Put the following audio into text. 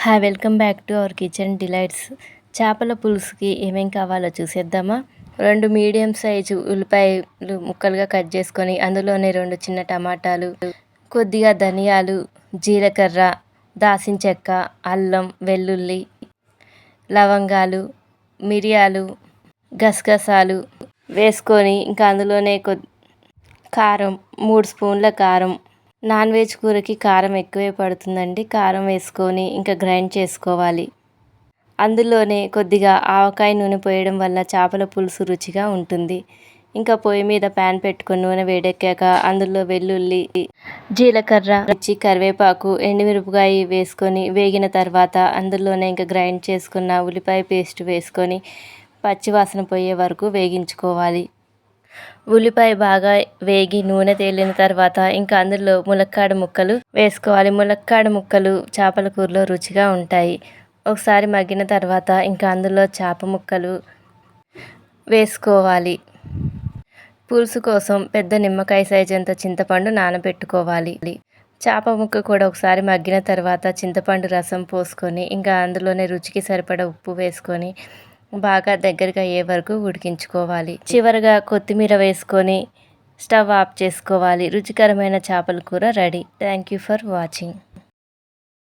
Hi welcome back to our kitchen delights. చేపల పులుసుకి ఏమేం కావాలో చూసేద్దామా. 2 మీడియం సైజు ఉల్లిపాయలు ముక్కలుగా కట్ చేసుకొని అందులోనే 2 చిన్న టమాటాలు, కొద్దిగా ధనియాలు, జీలకర్ర, దాల్చిన చెక్క, అల్లం, వెల్లుల్లి, లవంగాలు, మిరియాలు, గసగసాలు వేసుకొని ఇంకా అందులోనే కారం 3 స్పూన్ల కారం. నాన్ వెజ్ కూరకి కారం ఎక్కువే పడుతుందండి. కారం వేసుకొని ఇంకా గ్రైండ్ చేసుకోవాలి. అందులోనే కొద్దిగా ఆవకాయ నూనె పోయడం వల్ల చేపల పులుసు రుచిగా ఉంటుంది. ఇంకా పొయ్యి మీద ప్యాన్ పెట్టుకొని నూనె వేడెక్కాక అందులో వెల్లుల్లి, జీలకర్ర, కరివేపాకు, ఎండుమిరపకాయ వేసుకొని వేగిన తర్వాత అందులోనే ఇంకా గ్రైండ్ చేసుకున్న ఉల్లిపాయ పేస్ట్ వేసుకొని పచ్చివాసన పోయే వరకు వేగించుకోవాలి. ఉల్లిపాయ బాగా వేగి నూనె తేలిన తర్వాత ఇంకా అందులో ములక్కాడ ముక్కలు వేసుకోవాలి. ములక్కాడ ముక్కలు చేపల కూరలో రుచిగా ఉంటాయి. ఒకసారి మగ్గిన తర్వాత ఇంకా అందులో చేప ముక్కలు వేసుకోవాలి. పులుసు కోసం పెద్ద నిమ్మకాయ సైజు అంత చింతపండు నానబెట్టుకోవాలి. చేప ముక్క కూడా ఒకసారి మగ్గిన తర్వాత చింతపండు రసం పోసుకొని ఇంకా అందులోనే రుచికి సరిపడా ఉప్పు వేసుకొని బాగా దగ్గరగా అయ్యే వరకు ఉడికించుకోవాలి. చివరగా కొత్తిమీర వేసుకొని స్టవ్ ఆఫ్ చేసుకోవాలి. రుచికరమైన చేపల కూర ready. Thank you for watching.